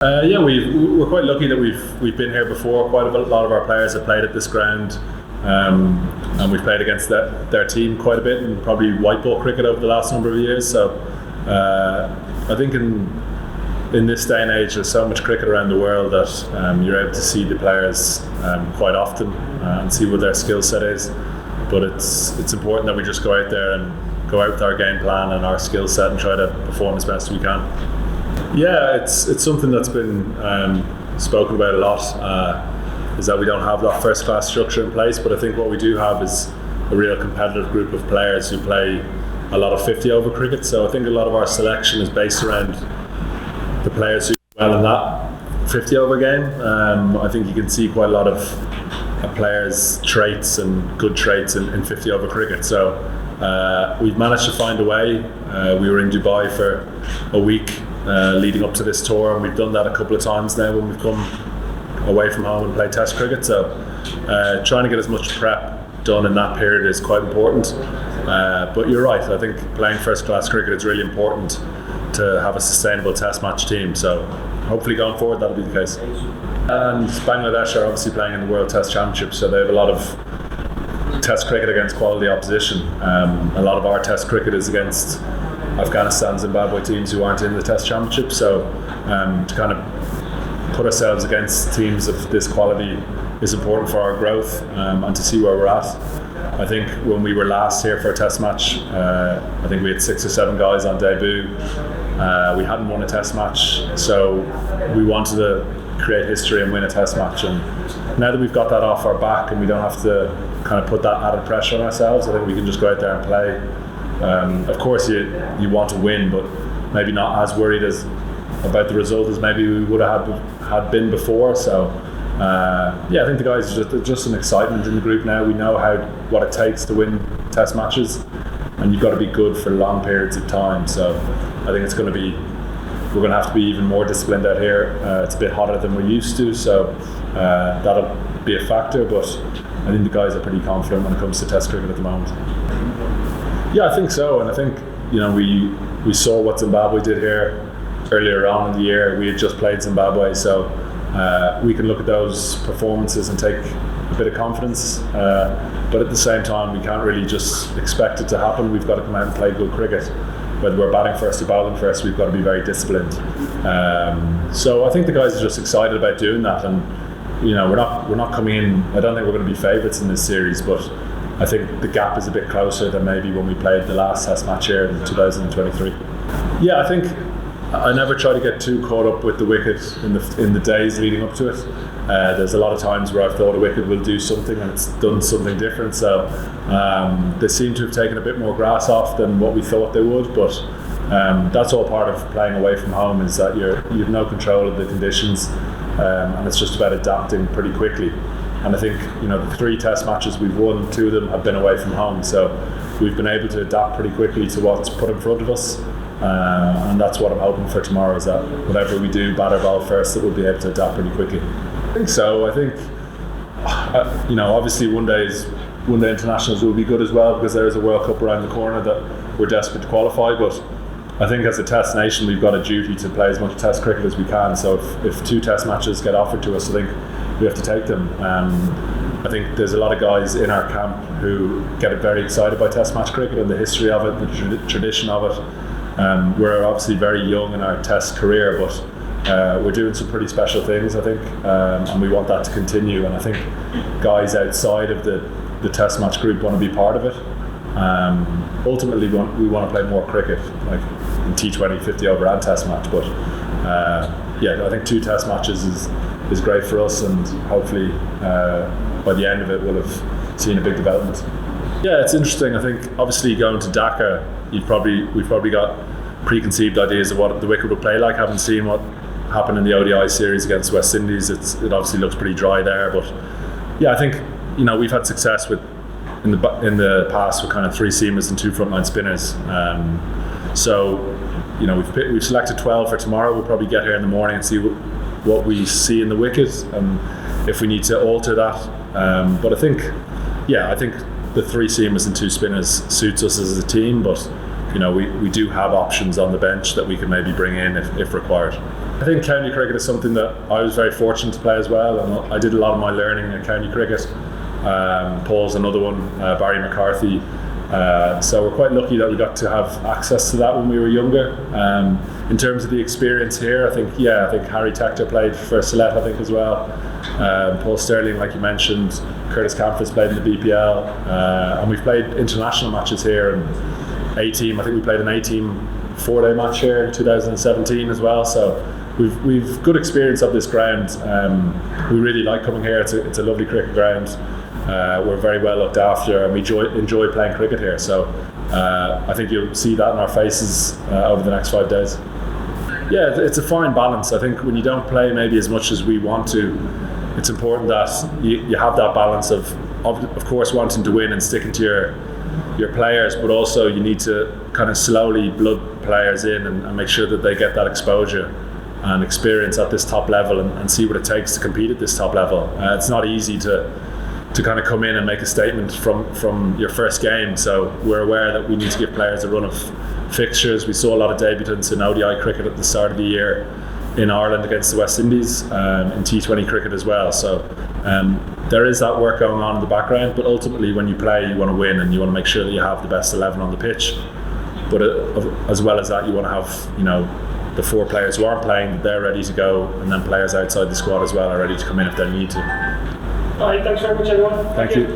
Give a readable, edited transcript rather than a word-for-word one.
Yeah, we're quite lucky that we've been here before. Quite a lot of our players have played at this ground, and we've played against their team quite a bit, and probably white ball cricket over the last number of years. So I think in this day and age, there's so much cricket around the world that you're able to see the players quite often and see what their skill set is. But it's important that we just go out there and go out with our game plan and our skill set and try to perform as best we can. Yeah, it's something that's been spoken about a lot, is that we don't have that first class structure in place, but I think what we do have is a real competitive group of players who play a lot of 50 over cricket. So I think a lot of our selection is based around the players who do well in that 50 over game. I think you can see quite a lot of players' traits and good traits in 50 over cricket. So we've managed to find a way. We were in Dubai for a week leading up to this tour, and we've done that a couple of times now when we've come away from home and played Test cricket. So trying to get as much prep done in that period is quite important. But you're right, I think playing first class cricket is really important to have a sustainable Test match team. So hopefully going forward that'll be the case. And Bangladesh are obviously playing in the World Test Championship, so they have a lot of Test cricket against quality opposition. A lot of our Test cricket is against Afghanistan, Zimbabwe teams who aren't in the Test Championship. So to kind of put ourselves against teams of this quality is important for our growth and to see where we're at. I think when we were last here for a Test match, I think we had 6 or 7 guys on debut. We hadn't won a Test match, so we wanted to create history and win a Test match. And now that we've got that off our back and we don't have to kind of put that added pressure on ourselves, I think we can just go out there and play. Of course you want to win, but maybe not as worried about the result as maybe we would have had been before. So I think the guys are just an excitement in the group now. We know what it takes to win Test matches, and you've got to be good for long periods of time. So I think we're going to have to be even more disciplined out here. It's a bit hotter than we're used to, so that'll be a factor, but I think the guys are pretty confident when it comes to Test cricket at the moment. Yeah, I think so, and I think we saw what Zimbabwe did here earlier on in the year. We had just played Zimbabwe, so we can look at those performances and take a bit of confidence, but at the same time we can't really just expect it to happen. We've got to come out and play good cricket. Whether we're batting first or bowling first, we've got to be very disciplined. So I think the guys are just excited about doing that, and we're not coming in. I don't think we're going to be favourites in this series, but I think the gap is a bit closer than maybe when we played the last Test match here in 2023. Yeah, I think I never try to get too caught up with the wicket in the days leading up to it. There's a lot of times where I've thought a wicket will do something and it's done something different. So they seem to have taken a bit more grass off than what we thought they would. But that's all part of playing away from home, is that you have no control of the conditions, and it's just about adapting pretty quickly. And I think the 3 Test matches we've won, 2 of them have been away from home. So we've been able to adapt pretty quickly to what's put in front of us. And that's what I'm hoping for tomorrow, is that whatever we do, bat or ball first, that we'll be able to adapt pretty quickly. I think so. I think obviously one day internationals will be good as well, because there is a World Cup around the corner that we're desperate to qualify. But I think as a Test nation, we've got a duty to play as much Test cricket as we can. So if 2 Test matches get offered to us, I think we have to take them. I think there's a lot of guys in our camp who get very excited by Test match cricket and the history of it, the tradition of it. We're obviously very young in our Test career, but we're doing some pretty special things, I think, and we want that to continue. And I think guys outside of the Test match group want to be part of it. Ultimately, we want to play more cricket, like in T20, 50 over and Test match. But I think 2 Test matches is great for us, and hopefully by the end of it we'll have seen a big development. Yeah, it's interesting. I think obviously going to Dhaka, we've probably got preconceived ideas of what the wicket would play like. Haven't seen what happened in the ODI series against West Indies. It obviously looks pretty dry there, but yeah, I think we've had success in the past with kind of 3 seamers and 2 frontline spinners. So we've selected 12 for tomorrow. We'll probably get here in the morning and see what we see in the wicket and if we need to alter that. But I think the 3 seamers and 2 spinners suits us as a team, but we do have options on the bench that we can maybe bring in if required. I think county cricket is something that I was very fortunate to play as well, and I did a lot of my learning in county cricket. Paul's another one, Barry McCarthy. So we're quite lucky that we got to have access to that when we were younger. In terms of the experience here, I think Harry Tector played for Sylhet, I think, as well. Paul Sterling, like you mentioned, Curtis Campus played in the BPL, and we've played international matches here. And A-team, I think we played an A-team 4-day match here in 2017 as well. So we've good experience of this ground. We really like coming here. It's a lovely cricket ground. We're very well looked after, and we enjoy playing cricket here. So I think you'll see that in our faces over the next 5 days. Yeah, it's a fine balance. I think when you don't play maybe as much as we want to, it's important that you have that balance of course wanting to win and sticking to your players, but also you need to kind of slowly blood players in and make sure that they get that exposure and experience at this top level and see what it takes to compete at this top level. It's not easy to kind of come in and make a statement from your first game. So we're aware that we need to give players a run of fixtures. We saw a lot of debutants in ODI cricket at the start of the year in Ireland against the West Indies, in T20 cricket as well. So there is that work going on in the background, but ultimately when you play, you want to win and you want to make sure that you have the best 11 on the pitch. But as well as that, you want to have the 4 players who aren't playing, that they're ready to go, and then players outside the squad as well are ready to come in if they need to. All right, thanks very much, everyone. Thank you.